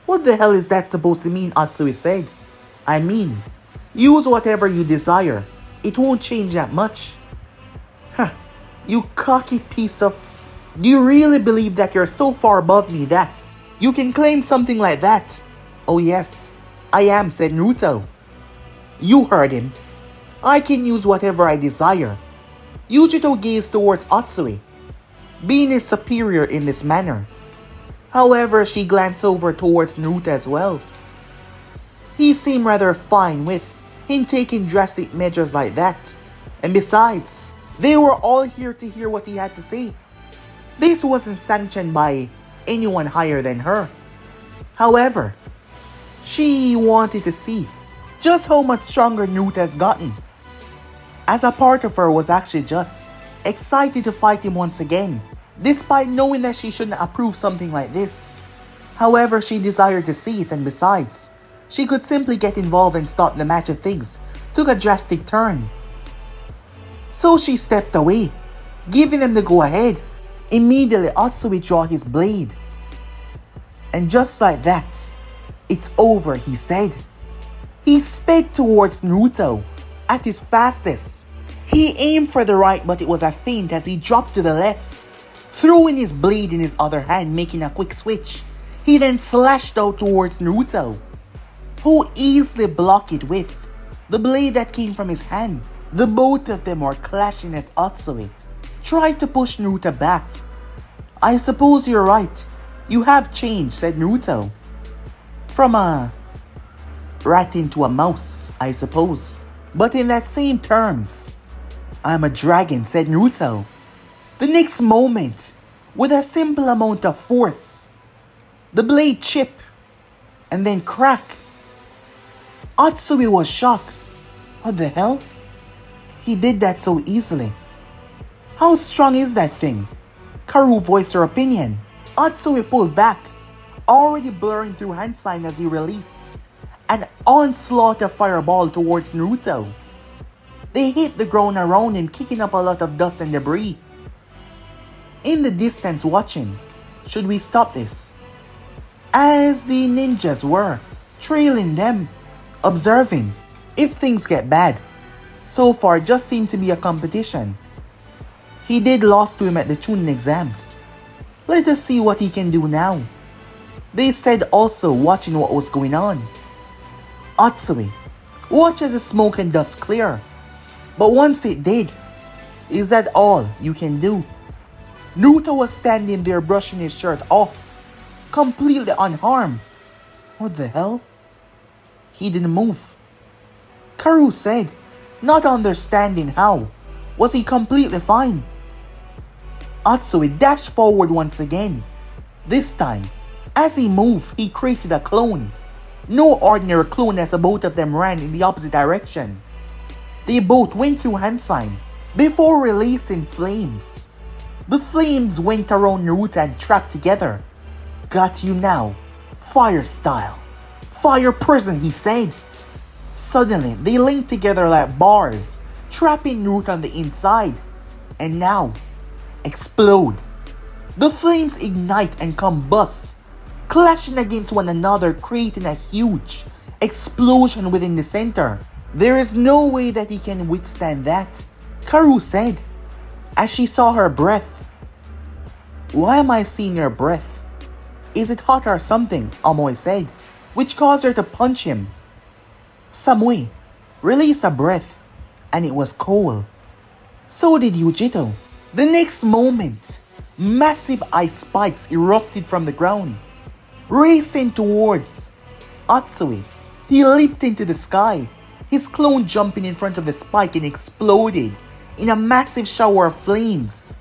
What the hell is that supposed to mean, Atsui said. I mean, use whatever you desire. It won't change that much. Huh, you cocky piece of... Do you really believe that you're so far above me that you can claim something like that? Oh yes, I am, said Naruto. You heard him. I can use whatever I desire. Yugito gazed towards Atsui, being his superior in this manner. However, she glanced over towards Naruto as well. He seemed rather fine with him taking drastic measures like that. And besides, they were all here to hear what he had to say. This wasn't sanctioned by anyone higher than her. However, she wanted to see just how much stronger Naruto has gotten. As a part of her was actually just excited to fight him once again, despite knowing that she shouldn't approve something like this. However, she desired to see it, and besides, she could simply get involved and stop the match if things took a drastic turn. So she stepped away, giving them the go-ahead. Immediately, Atsui drew his blade. And just like that, it's over, he said. He sped towards Naruto at his fastest. He aimed for the right, but it was a feint as he dropped to the left, throwing his blade in his other hand, making a quick switch. He then slashed out towards Naruto, who easily blocked it with the blade that came from his hand. The both of them were clashing as Atsui tried to push Naruto back. I suppose you're right. You have changed, said Naruto. From a rat into a mouse, I suppose. But in that same terms, I'm a dragon, said Naruto. The next moment, with a simple amount of force, the blade chipped and then crack. Atsui was shocked. What the hell? He did that so easily. How strong is that thing? Karu voiced her opinion. Atsui pulled back, already blurring through hand sign as he released an onslaught of fireball towards Naruto. They hit the ground around him, kicking up a lot of dust and debris. In the distance watching, should we stop this? As the ninjas were, trailing them, observing if things get bad. So far just seemed to be a competition. He did lose to him at the Chunin exams. Let us see what he can do now. They said also watching what was going on. Atsui, watch as the smoke and dust clear. But once it did, is that all you can do? Naruto was standing there brushing his shirt off, completely unharmed. What the hell? He didn't move. Karu said, not understanding how. Was he completely fine? Atsui dashed forward once again. This time, as he moved, he created a clone. No ordinary clone as the both of them ran in the opposite direction. They both went through hand sign before releasing flames. The flames went around Naruto and tracked together. Got you now. Fire style. Fire prison, he said. Suddenly, they linked together like bars, trapping Naruto on the inside. And now, explode. The flames ignite and combust, clashing against one another, creating a huge explosion within the center. There is no way that he can withstand that, Karu said, as she saw her breath. Why am I seeing your breath? Is it hot or something? Amoy said, which caused her to punch him. Samui released a breath, and it was cold. So did Yugito. The next moment, massive ice spikes erupted from the ground, racing towards Atsui. He leaped into the sky, his clone jumping in front of the spike and exploded in a massive shower of flames.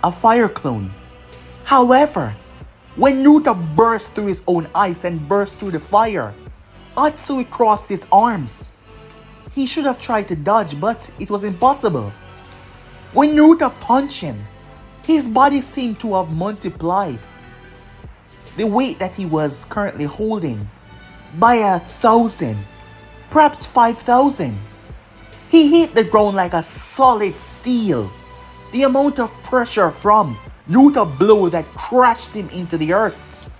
A fire clone. However, when Naruto burst through his own ice and burst through the fire, Atsui crossed his arms. He should have tried to dodge, but it was impossible. When Naruto punched him, his body seemed to have multiplied the weight that he was currently holding by 1,000, perhaps 5,000. He hit the ground like a solid steel. The amount of pressure from Naruto's blow that crashed him into the earth.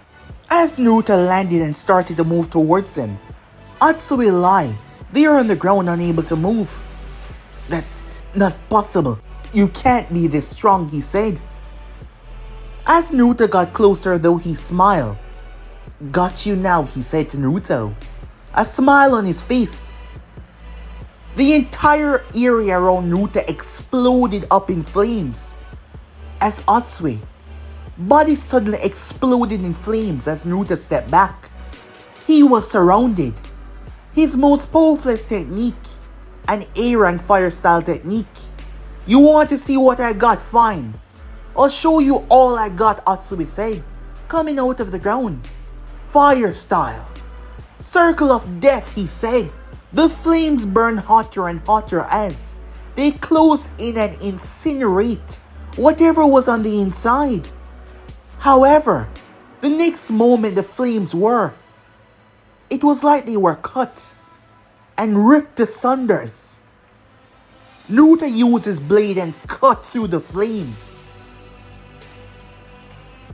As Naruto landed and started to move towards him, Atsui lay there on the ground, unable to move. That's not possible. You can't be this strong, he said. As Naruto got closer though, he smiled. Got you now, he said to Naruto, a smile on his face. The entire area around Naruto exploded up in flames. As Atsui body suddenly exploded in flames as Naruto stepped back. He was surrounded. His most powerful technique, an A-rank fire style technique. You want to see what I got? Fine. I'll show you all I got, Atsui said, coming out of the ground. Fire style. Circle of death, he said. The flames burn hotter and hotter as they close in and incinerate whatever was on the inside. However, the next moment the flames were, it was like they were cut and ripped asunders. Naruto used his blade and cut through the flames,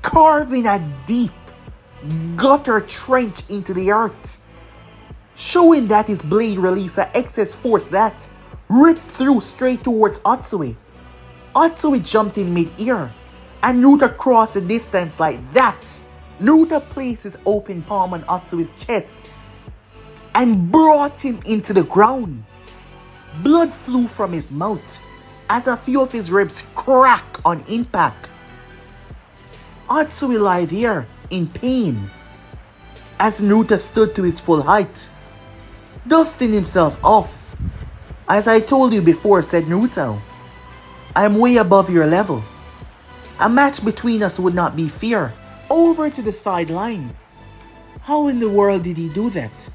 carving a deep gutter trench into the earth, showing that his blade released an excess force that ripped through straight towards Atsui. Atsui jumped in mid-air, and Naruto crossed the distance like that. Naruto placed his open palm on Atsui's chest and brought him into the ground. Blood flew from his mouth as a few of his ribs cracked on impact. Atsui lay there in pain as Naruto stood to his full height, dusting himself off. As I told you before, said Naruto, I am way above your level. A match between us would not be fair. Over to the sideline. How in the world did he do that?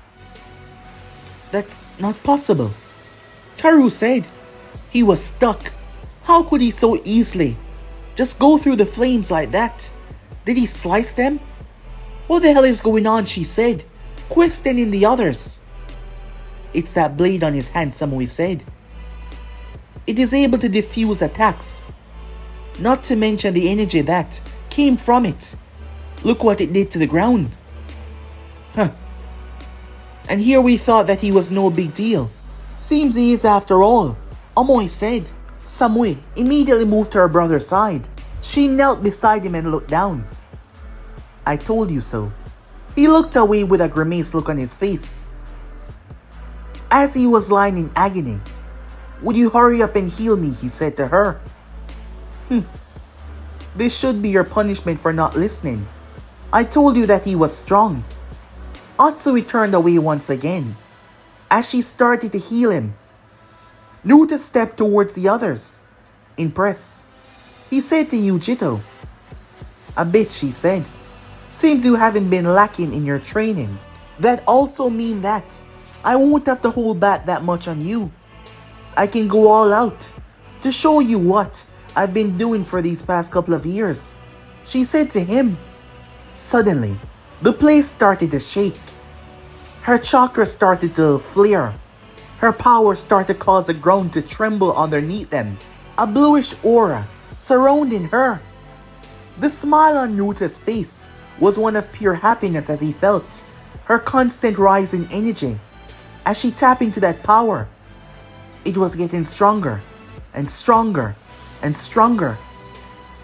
That's not possible. Karu said he was stuck. How could he so easily just go through the flames like that? Did he slice them? What the hell is going on, she said, questioning the others. It's that blade on his hand, Samui said. It is able to diffuse attacks. Not to mention the energy that came from it. Look what it did to the ground. Huh. And here we thought that he was no big deal. Seems he is after all, Amoy said. Samui immediately moved to her brother's side. She knelt beside him and looked down. I told you so. He looked away with a grimace look on his face. As he was lying in agony. Would you hurry up and heal me, he said to her. This should be your punishment for not listening. I told you that he was strong. Atsui turned away once again. As she started to heal him, Naruto stepped towards the others. Impressed. He said to Yugito. A bit, she said. Seems you haven't been lacking in your training. That also means that I won't have to hold back that much on you. I can go all out to show you what I've been doing for these past couple of years, she said to him. Suddenly, the place started to shake. Her chakra started to flare. Her power started to cause the ground to tremble underneath them. A bluish aura surrounding her. The smile on Naruto's face was one of pure happiness as he felt her constant rise in energy. As she tapped into that power, it was getting stronger and stronger and stronger.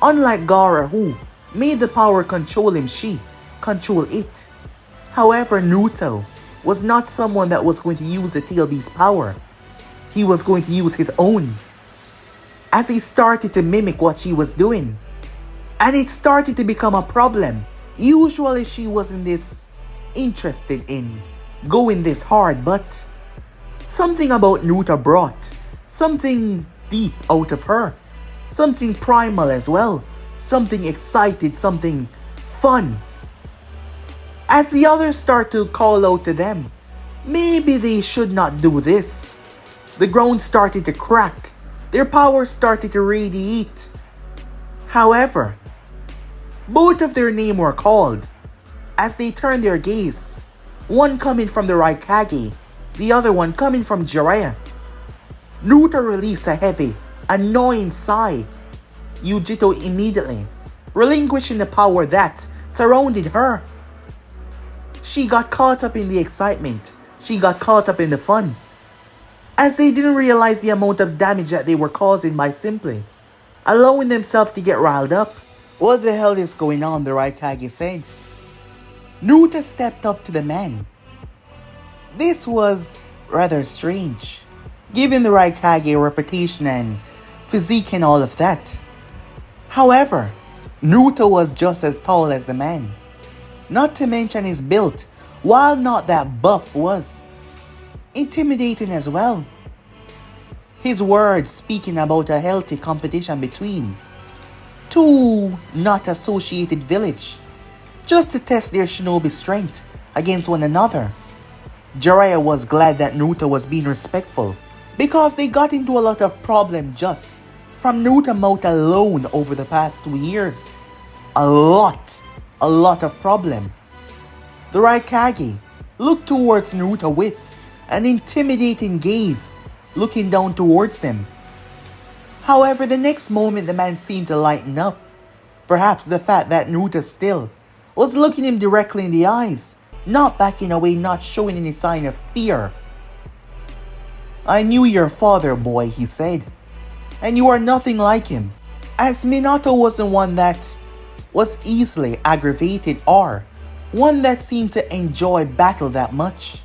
Unlike Gaara, who made the power control him, she controlled it. However, Naruto was not someone that was going to use the TLB's power. He was going to use his own. As he started to mimic what she was doing, and it started to become a problem. Usually she wasn't this interested in going this hard, but something about Naruto brought something deep out of her. Something primal as well. Something excited, something fun. As the others start to call out to them, maybe they should not do this. The ground started to crack. Their power started to radiate. However, both of their names were called. As they turned their gaze, one coming from the Raikage, the other one coming from Jiraiya. Naruto released a heavy, annoying sigh. Yugito immediately relinquishing the power that surrounded her. She got caught up in the excitement. She got caught up in the fun. As they didn't realize the amount of damage that they were causing by simply allowing themselves to get riled up. What the hell is going on, the Raikage said. Naruto stepped up to the man. This was rather strange, given the Raikage reputation and physique and all of that. However, Naruto was just as tall as the man. Not to mention his build, while not that buff, was intimidating as well. His words speaking about a healthy competition between two not associated villages, just to test their shinobi strength against one another. Jiraiya was glad that Naruto was being respectful, because they got into a lot of problems just from Naruto's mouth alone over the past 2 years. A lot of problem. The Raikage looked towards Naruto with an intimidating gaze, looking down towards him. However, the next moment the man seemed to lighten up. Perhaps the fact that Naruto still was looking him directly in the eyes, not backing away, not showing any sign of fear. I knew your father, boy, he said, and you are nothing like him. As Minato wasn't one that was easily aggravated or one that seemed to enjoy battle that much.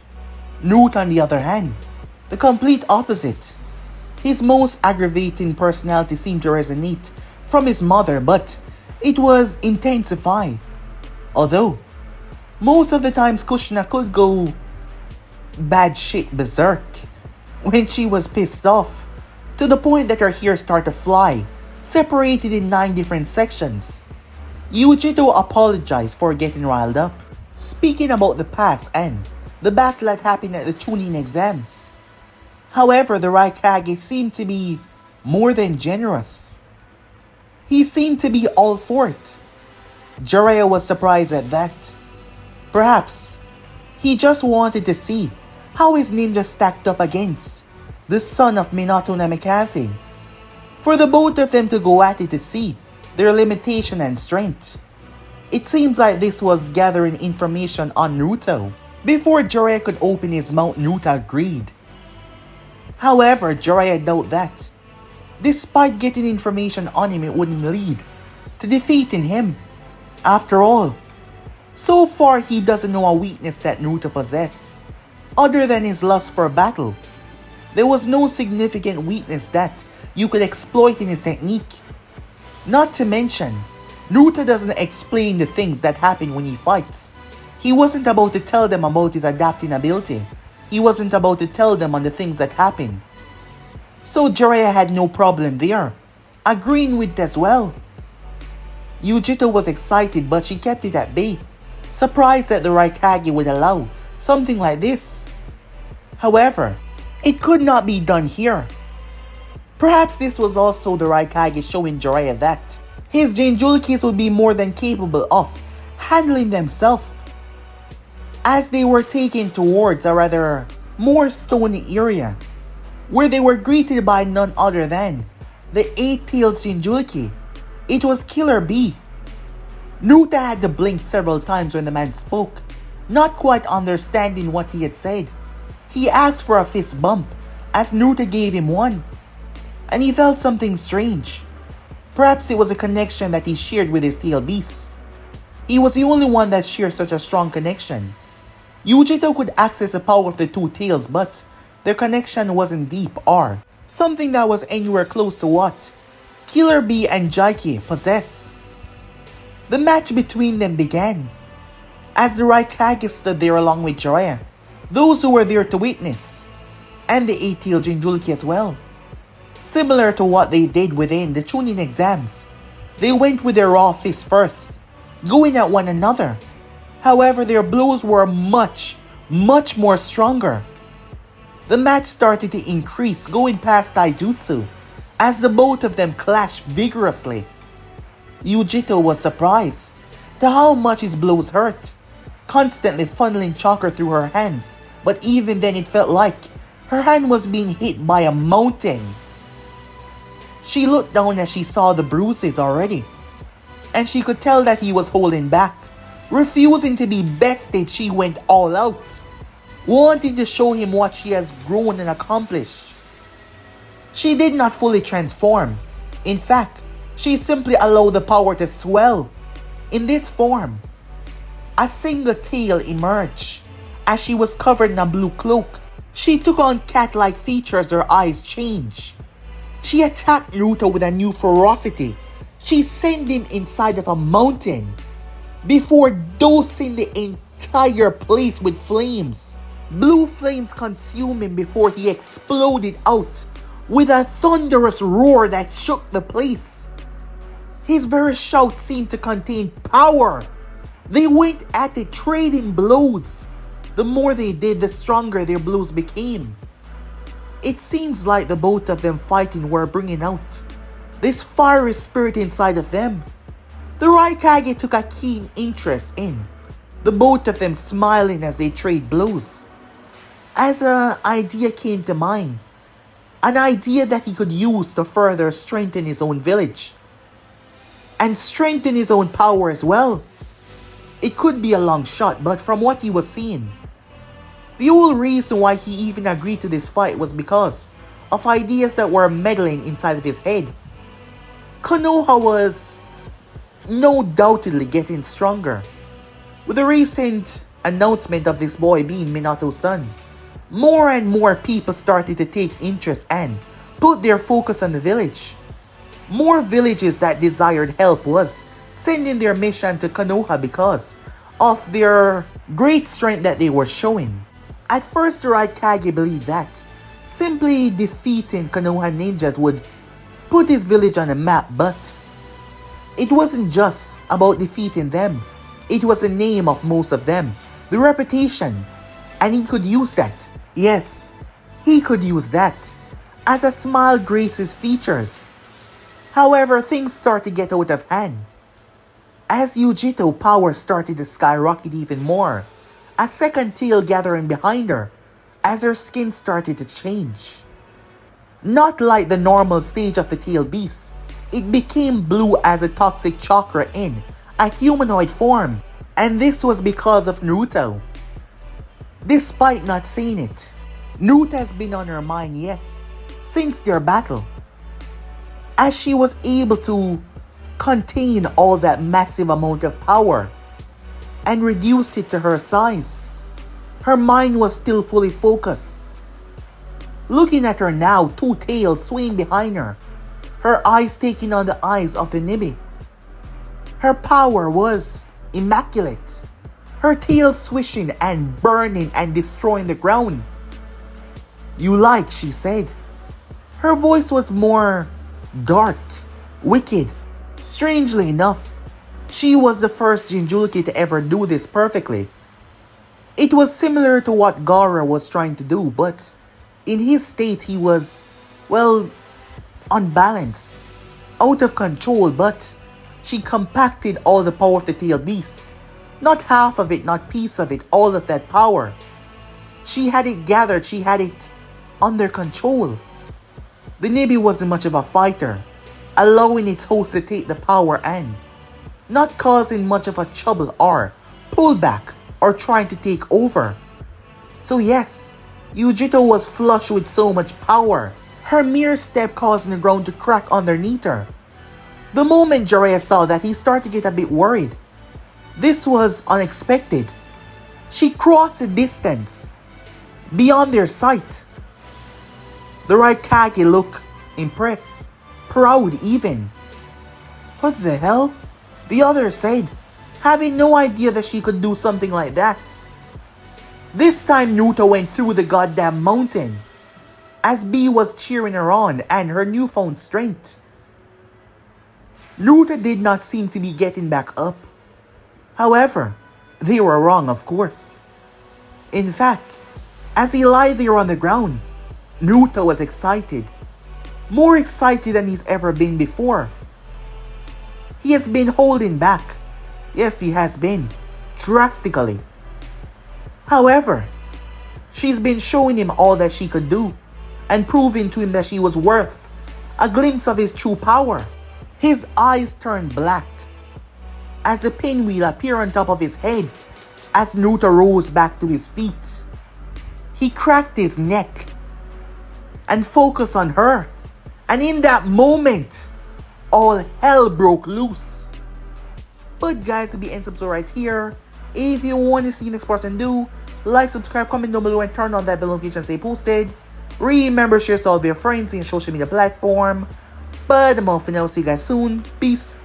Naruto, on the other hand, the complete opposite. His most aggravating personality seemed to resonate from his mother, but it was intensified. Although, most of the times Kushina could go bad shit berserk when she was pissed off, to the point that her hair started to fly, separated in 9 different sections. Yugito apologized for getting riled up, speaking about the past and the battle that happened at the Chunin exams. However, the Raikage seemed to be more than generous. He seemed to be all for it. Jiraiya was surprised at that. Perhaps He just wanted to see how his ninja stacked up against the son of Minato Namikaze. For the both of them to go at it to see their limitation and strength. It seems like this was gathering information on Naruto. Before Jiraiya could open his mouth, Naruto agreed. However, Jiraiya doubted that. Despite getting information on him, it wouldn't lead to defeating him. After all, so far he doesn't know a weakness that Naruto possesses, other than his lust for battle. There was no significant weakness that you could exploit in his technique. Not to mention, Naruto doesn't explain the things that happen when he fights. He wasn't about to tell them about his adapting ability. He wasn't about to tell them on the things that happen. So Jiraiya had no problem there, agreeing with it as well. Yugito was excited, but she kept it at bay, surprised that the Raikage would allow something like this. However, it could not be done here. Perhaps this was also the Raikage showing Jiraiya that his Jinchurikis would be more than capable of handling themselves. As they were taken towards a rather more stony area, where they were greeted by none other than the 8-tailed Jinchuriki. It was Killer B. Naruto had to blink several times when the man spoke, not quite understanding what he had said. He asked for a fist bump as Naruto gave him one, and he felt something strange. Perhaps it was a connection that he shared with his tail beasts. He was the only one that shared such a strong connection. Yugito could access the power of the two tails, but their connection wasn't deep or something that was anywhere close to what Killer B and Jaiki possess. The match between them began as the Raikage stood there along with Jiraiya, those who were there to witness, and the 8-tailed Jinchuriki as well. Similar to what they did within the Chunin exams, they went with their raw fists first, going at one another. However, their blows were much more stronger. The match started to increase, going past taijutsu, as the both of them clashed vigorously. Yugito was surprised to how much his blows hurt, constantly funneling chakra through her hands, but even then it felt like her hand was being hit by a mountain. She looked down as she saw the bruises already, and she could tell that he was holding back. Refusing to be bested, she went all out, wanting to show him what she has grown and accomplished. She did not fully transform. In fact, she simply allowed the power to swell. In this form, a single tail emerged. As she was covered in a blue cloak, she took on cat-like features, her eyes changed. She attacked Naruto with a new ferocity. She sent him inside of a mountain before dosing the entire place with flames. Blue flames consumed him before he exploded out with a thunderous roar that shook the place. His very shout seemed to contain power. They went at it, trading blows. The more they did, the stronger their blows became. It seems like the both of them fighting were bringing out this fiery spirit inside of them. The Raikage took a keen interest in the both of them, smiling as they trade blows. As an idea came to mind, an idea that he could use to further strengthen his own village and strengthen his own power as well. It could be a long shot, but from what he was seeing, the whole reason why he even agreed to this fight was because of ideas that were meddling inside of his head. Konoha was no doubtedly getting stronger. With the recent announcement of this boy being Minato's son, more and more people started to take interest and put their focus on the village. More villages that desired help was sending their mission to Konoha because of their great strength that they were showing. At first, the Raikage believed that simply defeating Konoha ninjas would put his village on a map, but it wasn't just about defeating them. It was the name of most of them, the reputation, and he could use that. Yes, he could use that as a smile graced his features. However, things started to get out of hand as Yugito power started to skyrocket even more, a second tail gathering behind her as her skin started to change. Not like the normal stage of the tail beast, it became blue as a toxic chakra in a humanoid form, and this was because of Naruto. Despite not saying it, Naruto has been on her mind, yes, since their battle. As she was able to contain all that massive amount of power and reduce it to her size, her mind was still fully focused. Looking at her now, two tails swaying behind her, her eyes taking on the eyes of the Nibi. Her power was immaculate, her tail swishing and burning and destroying the ground. "You like," she said. Her voice was more dark, wicked. Strangely enough, she was the first Jinchuriki to ever do this perfectly. It was similar to what Gaara was trying to do, but in his state he was, well, unbalanced, out of control, but she compacted all the power of the tail beast. Not half of it, not piece of it, all of that power. She had it gathered, she had it under control. The Nibi wasn't much of a fighter, allowing its host to take the power and not causing much of a trouble or pullback or trying to take over. So yes, Yugito was flush with so much power, her mere step causing the ground to crack underneath her. The moment Jiraiya saw that, he started to get a bit worried. This was unexpected. She crossed the distance, beyond their sight. The Raikage looked impressed, proud even. "What the hell?" the other said, having no idea that she could do something like that. This time Naruto went through the goddamn mountain, as B was cheering her on and her newfound strength. Naruto did not seem to be getting back up. However, they were wrong, of course. In fact, as he lay there on the ground, Naruto was excited. More excited than he's ever been before. He has been holding back. Yes, he has been. Drastically. However, she's been showing him all that she could do and proving to him that she was worth a glimpse of his true power. His eyes turned black as the pinwheel appeared on top of his head as Naruto rose back to his feet. He cracked his neck and focused on her, and in that moment, all hell broke loose. But guys, it'll be end subs right here. If you want to see the next person do, like, subscribe, comment down below, and turn on that bell notification to stay posted. Remember, share to all of your friends and social media platform. But I'm off for now. See you guys soon. Peace.